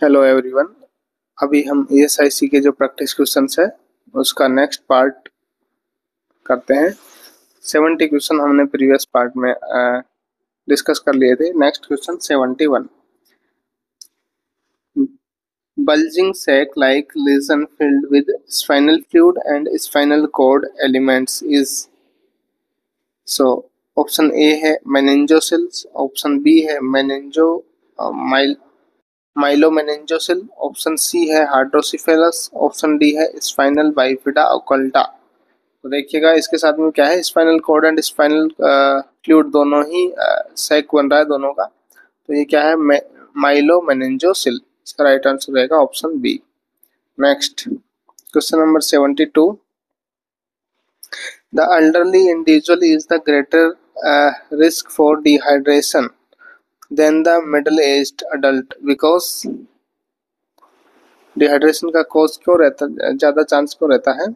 Hello everyone. अभी हम ESIC के जो प्रैक्टिस क्वेश्चंस है उसका नेक्स्ट पार्ट करते हैं। 70 क्वेश्चन हमने प्रीवियस पार्ट में डिस्कस कर लिए थे। Next question 71। Bulging sac like lesion filled with spinal fluid and spinal cord elements is so option A है मेनिंजोसिल्स, ऑप्शन बी है मेनिंजो माइलोमेनिंजोसिल, ऑप्शन सी है हाइड्रोसिफेलस, ऑप्शन डी है स्पाइनल बाइफिडा ओकल्टा। तो देखिएगा इसके साथ में क्या है, spinal cord and spinal fluid दोनों ही सैक बन रहा है दोनों का। तो ये क्या है, माइलोमेनिंजोसिल। इसका राइट आंसर रहेगा option B. Next question number 72। The elderly individual is the greater risk for dehydration than the middle-aged adult because dehydration का कॉज क्यों रहता है, ज्यादा चांस क्यों रहता है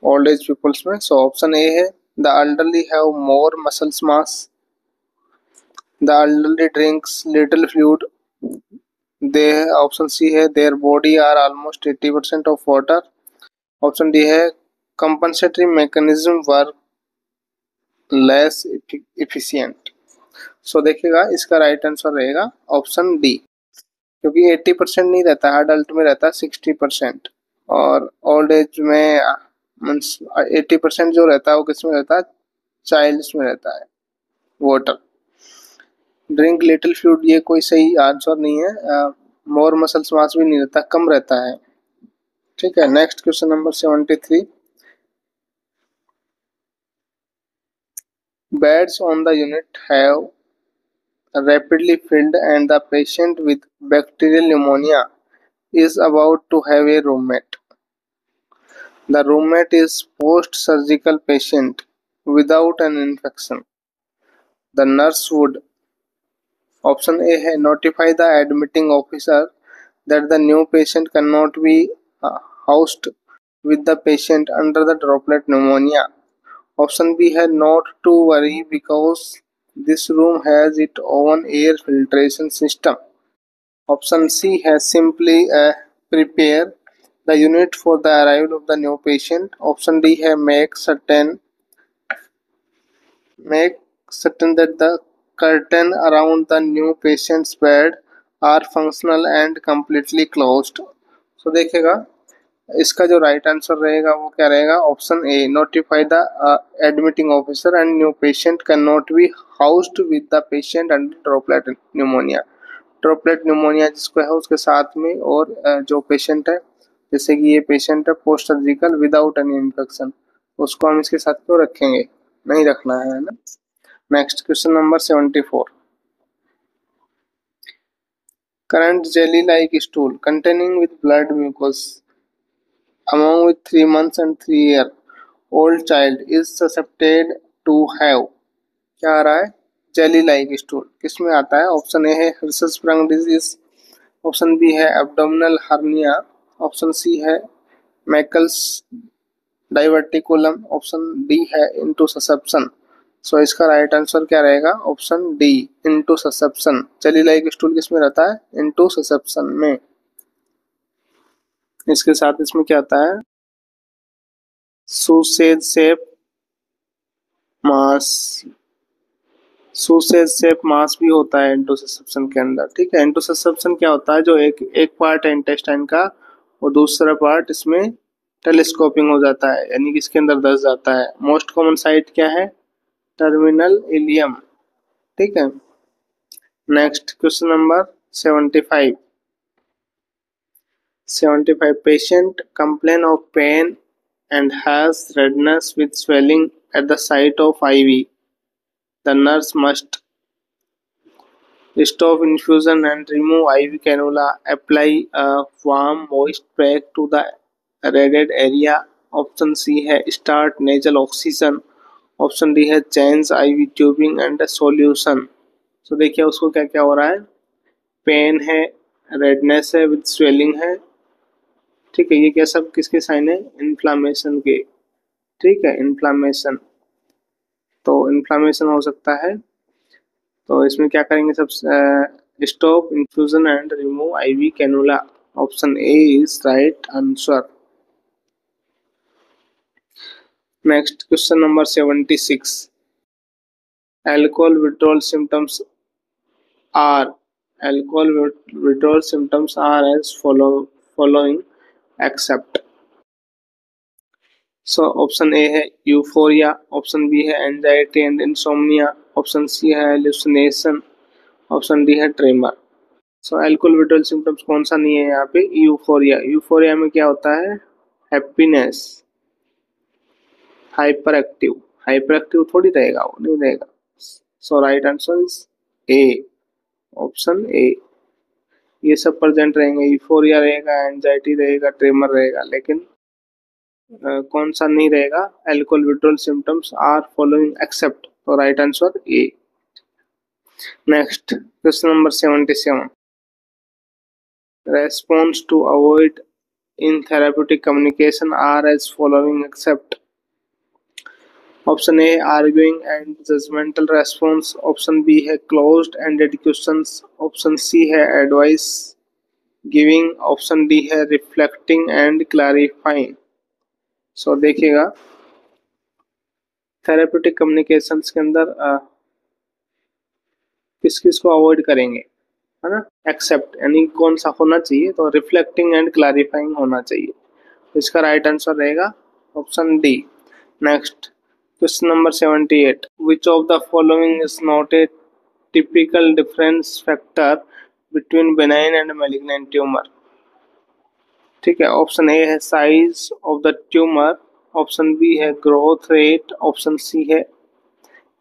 ओल्ड एज पीपल्स में। सो ऑप्शन ए है the elderly have more muscles mass, the elderly drinks little fluid, the option C है their body are almost 80% of water, option D है compensatory mechanism work less efficient. So देखिएगा इसका right answer रहेगा option D, क्योंकि 80% नहीं रहता है, adult में रहता है 60% और ओल्ड एज में मीन्स 80% जो रहता है वो किस में रहता है, चाइल्ड्स में रहता है वाटर। ड्रिंक लिटिल फ्लूइड ये कोई सही आंसर नहीं है। मोर मसल्स मास भी नहीं रहता, कम रहता है। ठीक है, next question number 73। Beds on the unit have rapidly filled and the patient with bacterial pneumonia is about to have a roommate. The roommate is post-surgical patient without an infection. The nurse would option A है notify the admitting officer that the new patient cannot be housed with the patient under the droplet pneumonia. Option B है not to worry because this room has its own air filtration system. Option C है simply prepare the unit for the arrival of the new patient. Option D है make certain that the curtain around the new patient's bed are functional and completely closed. So देखिएगा इसका जो right answer रहेगा वो क्या रहेगा, option A notify the admitting officer and new patient can not be housed with the patient under droplet pneumonia. Droplet pneumonia जिसको है उसके साथ में और जो पेशेंट है, जैसे कि ये पेशेंट है post surgical without any infection, उसको हम इसके साथ क्यों रखेंगे, नहीं रखना है ना। Next question number 74। Currant jelly like stool containing with blood mucus among with 3 months and 3 year old child is susceptible to have, क्या आ रहा है, जेली लाइक स्टूल किस में आता है। ऑप्शन ए है हिर्सुटस्प्रंग डिजीज, ऑप्शन बी है एब्डोमिनल हर्निया, ऑप्शन सी है मैकल्स डाइवर्टिकुलम, ऑप्शन डी है इंटूससेप्शन। सो इसका राइट आंसर क्या रहेगा, option D intussusception. Jelly like stool किस में रहता है, इंटूससेप्शन में। इसके साथ इसमें क्या आता है, सूसेज शेप मास, सूसेज शेप मास भी होता है इंटोससेप्शन के अंदर। ठीक है, इंटोससेप्शन क्या होता है, जो एक पार्ट है इंटेस्टाइन का और दूसरा पार्ट इसमें टेलीस्कोपिंग हो जाता है, यानी कि इसके अंदर धंस जाता है। मोस्ट कॉमन साइट क्या है, टर्मिनल इलियम। ठीक है, next question number 75। 75 patient complain of pain and has redness with swelling at the site of IV. The nurse must stop infusion and remove IV cannula. Apply a warm moist pack to the reddened area. Option C है start nasal oxygen. Option D है change IV tubing and solution. So देखिए उसको क्या क्या हो रहा है, pen है, रेडनेस है, विद स्वेलिंग है। ठीक है, ये क्या सब किसके साइन है, इन्फ्लामेशन के। ठीक है, इन्फ्लामेशन, तो इन्फ्लामेशन हो सकता है। तो इसमें क्या करेंगे, सब Stop infusion and remove IV cannula. Option A is right answer. Next question number 76. Alcohol withdrawal symptoms are withdrawal symptoms are as following except. So option A है यूफोरिया, ऑप्शन बी है anxiety and insomnia, option C है hallucination, option D है tremor. So alcohol withdrawal symptoms कौन सा नहीं है यहाँ पे? यूफोरिया। यूफोरिया में क्या होता है? Happiness. Hyper active, hyper active थोड़ी रहेगा, वो नहीं रहेगा। So right answer is A, option A. ये सब प्रेजेंट रहेंगे, यूफोरिया रहेगा, एंजाइटी रहेगा, ट्रेमर रहेगा, लेकिन कौन सा नहीं रहेगा? Alcohol withdrawal symptoms are following except. तो right answer A. Next question number 77। Response to avoid in therapeutic communication are as following except. Option A arguing and judgemental response, option B है closed ended questions, option C है advice giving, option D है reflecting and clarifying. So देखिएगा, therapeutic communications के अंदर किस किस को avoid करेंगे, है ना? एक्सेप्ट यानी कौन सा होना चाहिए? तो रिफ्लेक्टिंग एंड क्लैरिफाइंग होना चाहिए। तो इसका राइट आंसर रहेगा option D. Next question number 78। Which of the following is not a typical difference factor between benign and malignant tumour? ठीक है, ऑप्शन ए है size of the tumour, option B है growth rate, option C है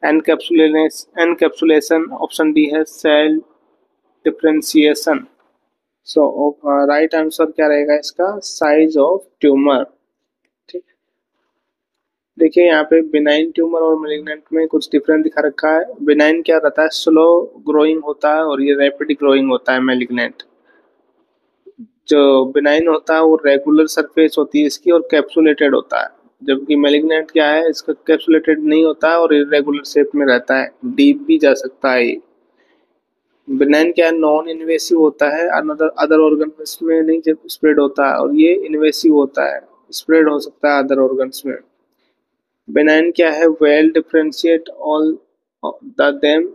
encapsulation, option D है cell differentiation. So right answer क्या रहेगा इसका? Size of tumour. ठीक, देखिए यहाँ पे बिनाइन ट्यूमर और मैलिग्नेंट में कुछ डिफरेंस दिखा रखा है। बिनाइन क्या रहता है? स्लो ग्रोइंग होता है, और ये रैपिड ग्रोइंग होता है मैलिग्नेंट। जो बिनाइन होता है वो रेगुलर सरफेस होती है इसकी और कैप्सुलेटेड होता है, जबकि मैलिग्नेंट क्या है? इसका कैप्सुलेटेड नहीं होता है और इरेगुलर शेप में रहता है, डीप भी जा सकता है ये। बिनाइन क्या है? नॉन इन्वेसिव होता है, अनदर अदर ऑर्गन्स में नहीं स्प्रेड होता है, और ये इन्वेसिव होता है, स्प्रेड हो सकता है अदर ऑर्गन्स में। बिनाइन क्या है? Well differentiate all the them,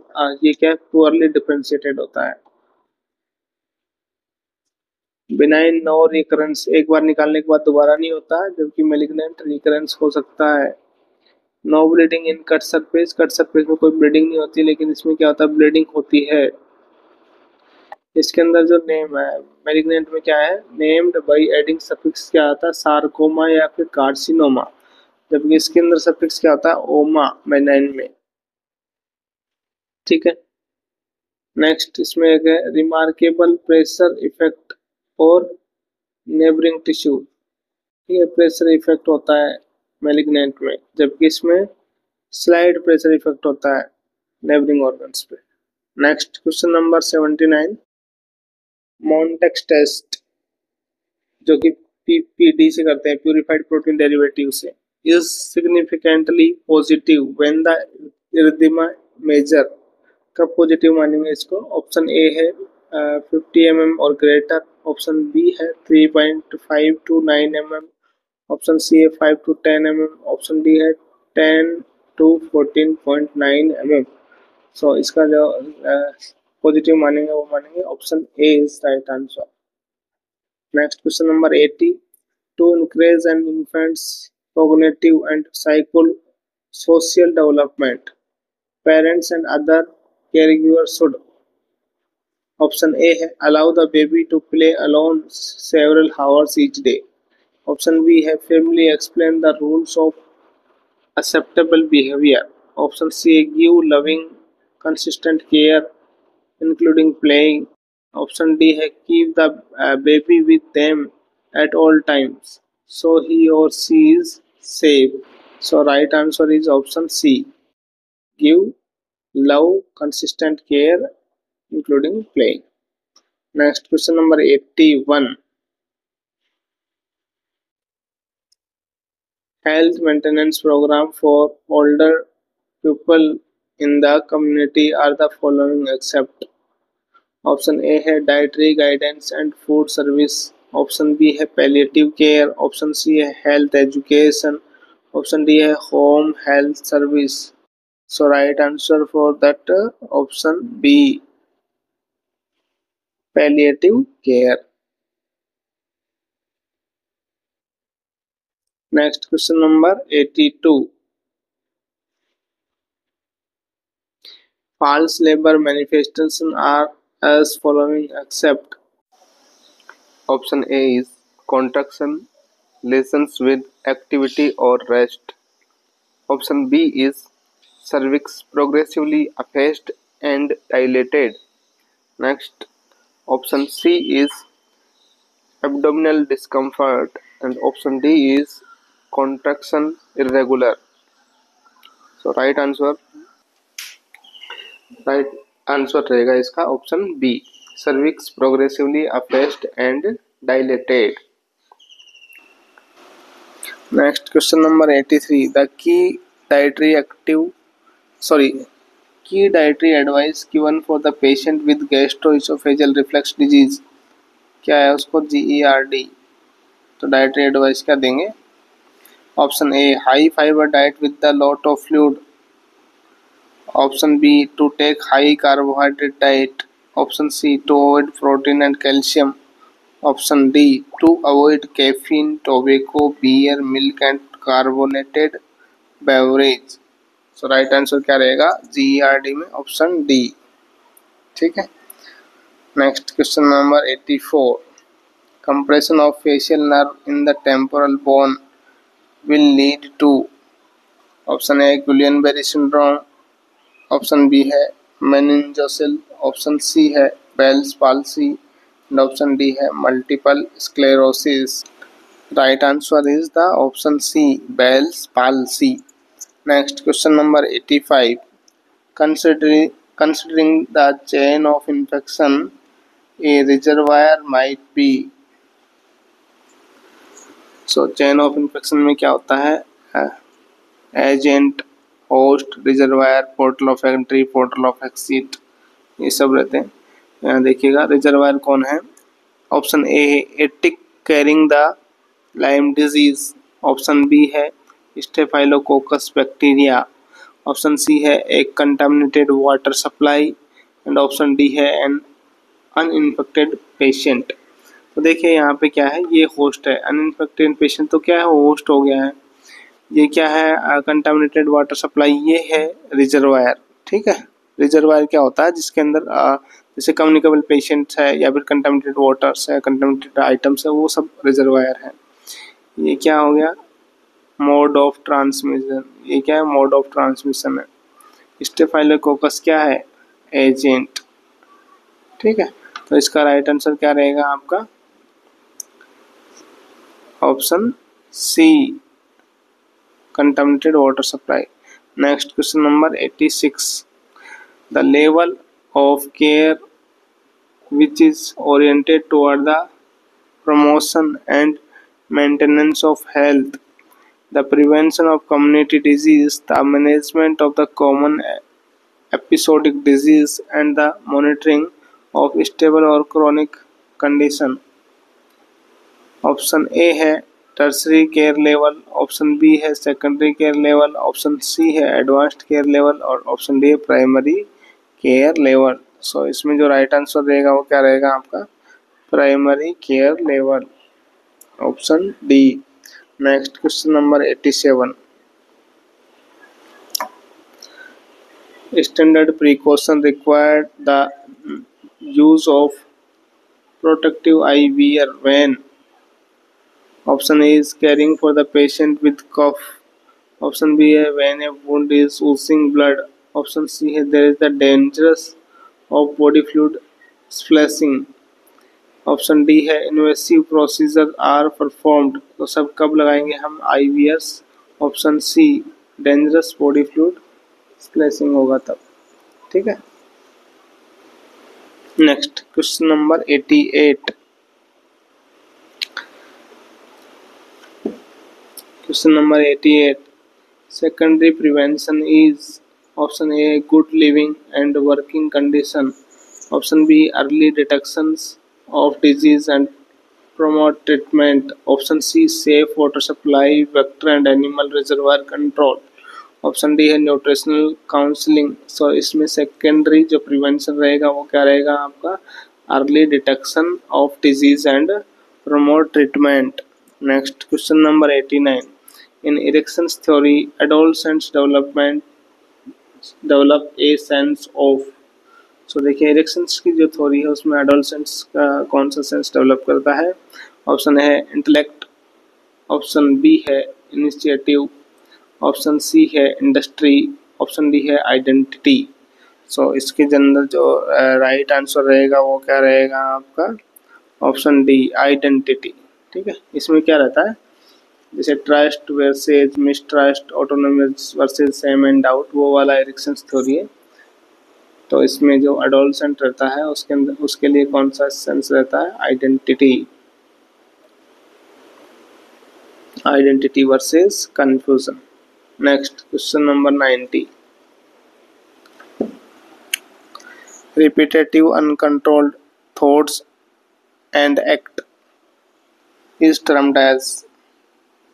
ये क्या है? पुअरली डिफरेंशिएटेड होता है। बिनाइन नो रिकरेंस, एक बार निकालने के बाद दोबारा नहीं होता है, जबकि मैलिग्नेंट रिकरेंस हो सकता है। No bleeding in cut surface, cut surface में कोई ब्लीडिंग नहीं होती, लेकिन इसमें क्या होता है? ब्लीडिंग होती है। इसके अंदर जो नेम है मैलिग्नेंट में क्या है? नेम्ड बाई एडिंग सफिक्स क्या आता है? सार्कोमा या फिर कार्सिनोमा, जबकि इसके अंदर सफिक्स क्या होता है? ओमा बेनाइन में। ठीक है, नेक्स्ट इसमें एक है रिमार्केबल प्रेशर इफेक्ट और नेबरिंग टिश्यू। ये प्रेशर इफेक्ट होता है मैलिग्नेंट में, जबकि इसमें स्लाइड प्रेशर इफेक्ट होता है नेबरिंग ऑर्गन्स पे। Next question number 79। Mantoux test, जो कि पीपीडी से करते हैं, प्यूरिफाइड प्रोटीन डेरिवेटिव से, is significantly positive when the erythema measure. कब पॉजिटिव मानेंगे इसको? ऑप्शन ए है 50 mm और ग्रेटर, ऑप्शन बी है 3.5 to 9 mm, ऑप्शन सी है 5 to 10 mm, ऑप्शन डी है 10 to 14.9 mm। सो इसका जो पॉजिटिव मानेंगे वो मानेंगे option A is right answer. Next question number 80। To increase an infants cognitive and psychosocial development, parents and other caregivers should, option A है allow the baby to play alone several hours each day, option B है firmly explain the rules of acceptable behavior, option C है give loving consistent care including playing, option D है keep the baby with them at all times so he or she is safe। So right answer is option C, give love consistent care including playing। Next question number 81। Health maintenance program for older people in the community are the following except, option A है dietary guidance and food service, option B है palliative care, option C है health education, option D है home health service. So right answer for that option B, palliative care. Next question number 82, false labor manifestation are as following except option A is contraction, lesions with activity or rest. Option B is cervix progressively effaced and dilated. Next, option C is abdominal discomfort and option D is contraction irregular. So right answer रहेगा इसका option B, cervix progressively effaced and dilated. Next question number 83, the key dietary advice given for the patient with gastroesophageal reflux disease, क्या है उसको GERD। तो dietary advice क्या देंगे? Option A high fibre diet with the lot of fluid, option B to take high carbohydrate diet, option C to avoid protein and calcium, option D to avoid caffeine, tobacco, beer, milk and carbonated beverage. So right answer क्या रहेगा GERD में? Option D. ठीक है। Next question number 84, compression of facial nerve in the temporal bone will lead to, option A Guillain Barre syndrome, option B है meningocele, option C है Bell's palsy and option D है multiple sclerosis. Right answer is the option C, Bell's palsy. Next question number 85, considering the chain of infection a reservoir might be। So chain of infection में क्या होता है? Agent, host, reservoir, portal of entry, portal of exit, ये सब रहते हैं। यहाँ देखिएगा रिजर्वायर कौन है? ऑप्शन ए है a tick carrying the Lyme disease, option B है स्टेफाइलोकोकस बैक्टीरिया, ऑप्शन सी है एक contaminated water supply and option D है एन अनइन्फेक्टेड पेशेंट। तो देखिए यहाँ पे क्या है, ये होस्ट है, अनइन्फेक्टेड पेशेंट तो क्या है, होस्ट हो गया है। ये क्या है? कंटामिनेटेड वाटर सप्लाई, ये है रिजर्वायर। ठीक है। रिजर्वायर क्या होता है? जिसके अंदर जैसे कम्युनिकेबल पेशेंट्स है या फिर कंटामिनेटेड वाटर्स है, कंटामिनेटेड आइटम्स है, वो सब रिजर्वायर है। ये क्या हो गया? Mode of transmission. ये क्या है? मोड ऑफ ट्रांसमिशन है। स्टेफाइलोकोकस क्या है? एजेंट। ठीक है। तो इसका राइट आंसर क्या रहेगा आपका? Option C, contaminated water supply. Next question number 86, the level of care which is oriented toward the promotion and maintenance of health, the prevention of community disease, the management of the common episodic disease and the monitoring of stable or chronic condition। Option A है tertiary care level, option B है secondary care level, option C है advanced care level और option D है primary care level. So इसमें जो right answer रहेगा वो क्या रहेगा आपका? Primary care level, option D. Next question number 87, standard precaution required the use of protective eyewear when. Option A is caring for the patient with cough. Option B है when a wound is oozing blood. Option C है there is the dangerous of body fluid splashing. Option D है invasive procedure are performed. तो सब कब लगाएंगे हम? IVS। Option C dangerous body fluid splashing होगा तब। ठीक है। Next question number 88, Question number 88, secondary prevention is option A good living and working condition, option B early detections of disease and promote treatment. Option C safe water supply, vector and animal reservoir control. Option D है nutritional counselling. So इसमें secondary जो prevention रहेगा वो क्या रहेगा आपका, early detection of disease and promote treatment. Next question number 89, in Erikson's theory adolescents develop a sense of. So देखिए Erikson's की जो थ्योरी है उसमें एडोलसेंट्स का कौन सा सेंस डेवलप करता है। ऑप्शन है इंटेलेक्ट, ऑप्शन बी है इनिशिएटिव, ऑप्शन सी है इंडस्ट्री, ऑप्शन डी है आइडेंटिटी। सो इसके अंदर जो राइट आंसर रहेगा वो क्या रहेगा आपका, ऑप्शन डी आइडेंटिटी। ठीक है, इसमें क्या रहता है, जैसे trust versus mistrust, autonomy versus same and doubt, वो वाला इरेक्शंस थ्योरी है। तो इसमें जो एडोलसेंट रहता है उसके अंदर उसके लिए कौन सा सेंस रहता है, identity. Identity versus confusion. Next question number 90, repetitive uncontrolled thoughts and act is termed as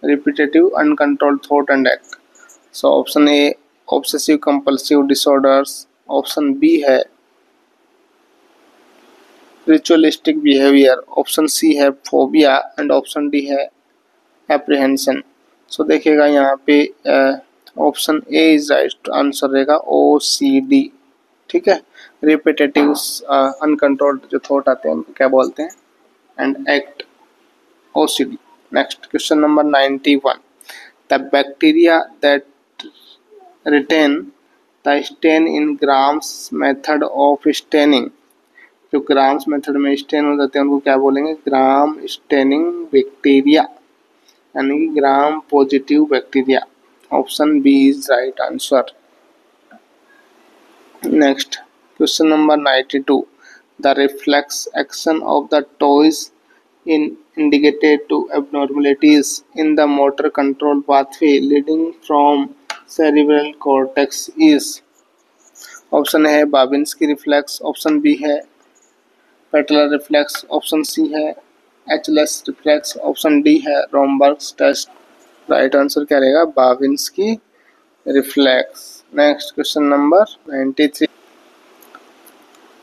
repetitive uncontrolled thought and act. So option A obsessive compulsive disorders, option B है ritualistic behavior, option C है phobia and option D है apprehension. So देखिएगा यहाँ पे option A is right answer रहेगा OCD। ठीक है, repetitive uncontrolled जो थॉट आते हैं उनको क्या बोलते हैं, and act, OCD। Next question number 91, the bacteria that retain the stain in gram's method of staining, जो ग्राम्स मेथड में स्टेन हो जाते हैं उनको क्या बोलेंगे, ग्राम स्टेनिंग बैक्टीरिया, यानी कि gram positive bacteria. Option B is right answer. Next question number 92, the reflex action of the toes in indicated to abnormalities in the motor control pathway leading from cerebral cortex is. Option है Babinski reflex, option B है patellar reflex, option C है Achilles reflex, option D है रोमबर्ग्स test. Right answer क्या रहेगा, Babinski reflex. Next question number 93,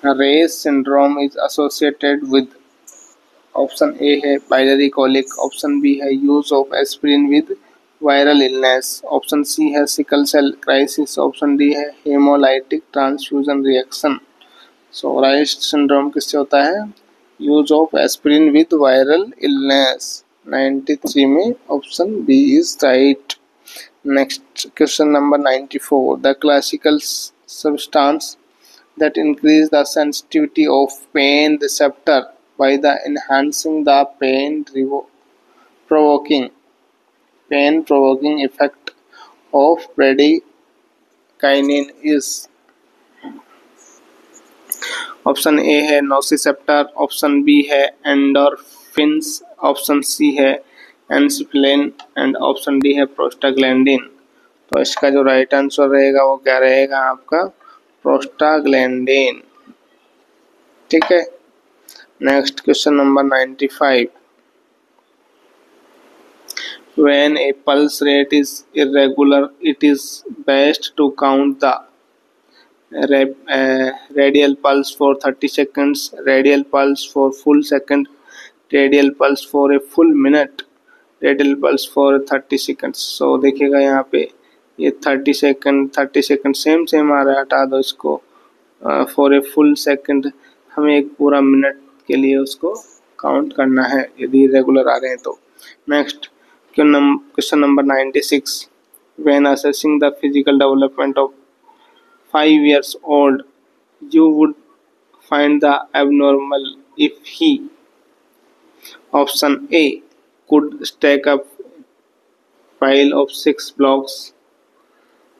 Reye's syndrome is associated with. Option A है biliary colic, option B है use of aspirin with viral illness, option C है sickle cell crisis, option D है haemolytic transfusion reaction. So Reye's syndrome किससे होता है, use of aspirin with viral illness. 93 में option B is right. Next question number 94, the classical substance that increase the sensitivity of pain receptor by the enhancing the pain provoking effect of bradykinin is। Option A है nociceptor, option B है endorphins, option C है एंसिफ्लिन and option D है prostaglandin. तो इसका जो right answer रहेगा वो क्या रहेगा आपका, प्रोस्टाग्लैंडिन। ठीक है, next question number 95, when a pulse rate is irregular it is best to count the radial pulse for 30 seconds, radial pulse for full second, radial pulse for a full minute, radial pulse for 30 seconds। so देखिएगा यहाँ पे ये 30 second same आ रहा है, हटा दो इसको। For a full second हमें एक पूरा मिनट के लिए उसको काउंट करना है यदि रेगुलर आ रहे हैं तो। Next question number 96, when assessing the physical development of 5 years old you would find the abnormal if he, option A could stack up pile of 6 blocks,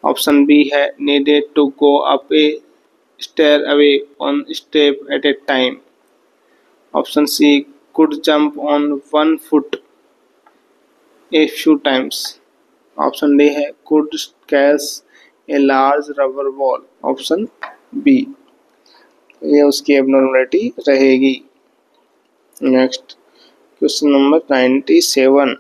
option B है needed to go up a stair away on step at a time, option C could jump on 1 foot a few times, option D है could catch a large rubber ball, option B. ये उसकी abnormality रहेगी। Next question number 97,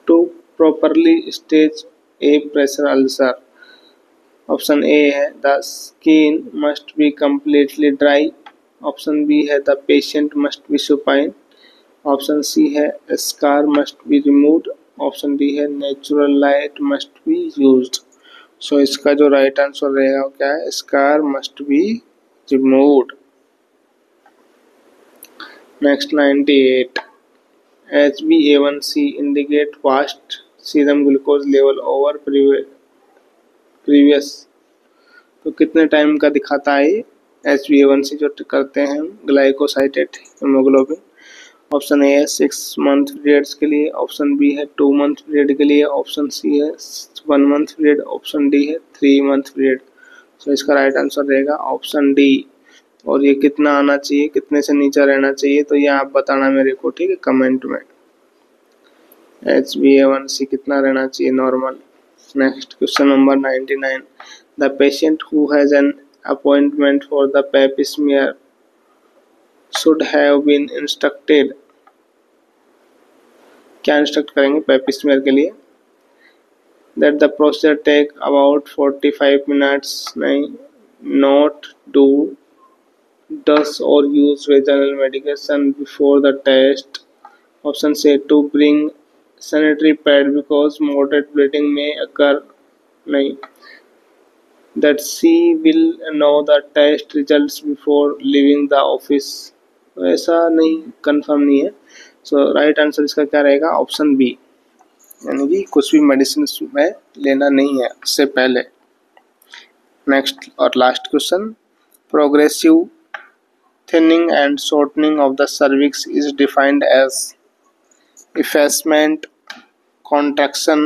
to properly stage a pressure ulcer. Option A है the skin must be completely dry, option B है the patient must be supine, option C है scar must be removed, option D है natural light must be used. So इसका जो right answer रहेगा वो क्या है, scar must be removed. Next 98, HbA1c indicate fast serum glucose level over previous. तो कितने टाइम का दिखाता है HbA1c जो करते हैं ग्लाइकोसाइलेटेड हीमोग्लोबिन। ऑप्शन ए है 6 मंथ पीरियड्स के लिए, ऑप्शन बी है 2 मंथ पीरियड के लिए, ऑप्शन सी है 1 मंथ पीरियड, ऑप्शन डी है 3 मंथ पीरियड। सो इसका राइट आंसर रहेगा ऑप्शन डी। और ये कितना आना चाहिए, कितने से नीचे रहना चाहिए, तो ये आप बताना मेरे को, ठीक है, कमेंट में। HbA1c कितना रहना चाहिए normal. Next question number 99, the patient who has an appointment for the pap smear should have been instructed. क्या इंस्ट्रक्ट करेंगे पेप स्मीयर के लिए, that the procedure take about 45 minutes, नहीं, not do does or use vaginal medication before the test, option say to bring sanitary pad because moderate bleeding may occur, नहीं, that she will know the test results before leaving the office, ऐसा नहीं, confirm नहीं है। सो right answer इसका क्या रहेगा, option B, यानी कि कुछ भी मेडिसिन में लेना नहीं है उससे पहले। नेक्स्ट और last question, progressive thinning and shortening of the cervix is defined as effacement, contraction,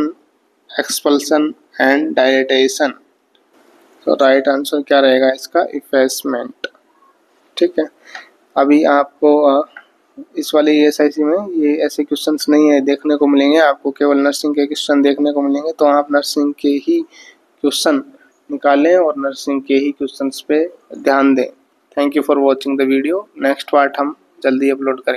expulsion and dilatation। तो राइट आंसर क्या रहेगा इसका, effacement। ठीक है, अभी आपको इस वाले ESIC में ये ऐसे क्वेश्चंस नहीं है देखने को मिलेंगे, आपको केवल नर्सिंग के क्वेश्चन देखने को मिलेंगे। तो आप नर्सिंग के ही क्वेश्चन निकालें और नर्सिंग के ही क्वेश्चंस पे ध्यान दें। Thank you for watching the video. Next part हम जल्दी अपलोड करेंगे।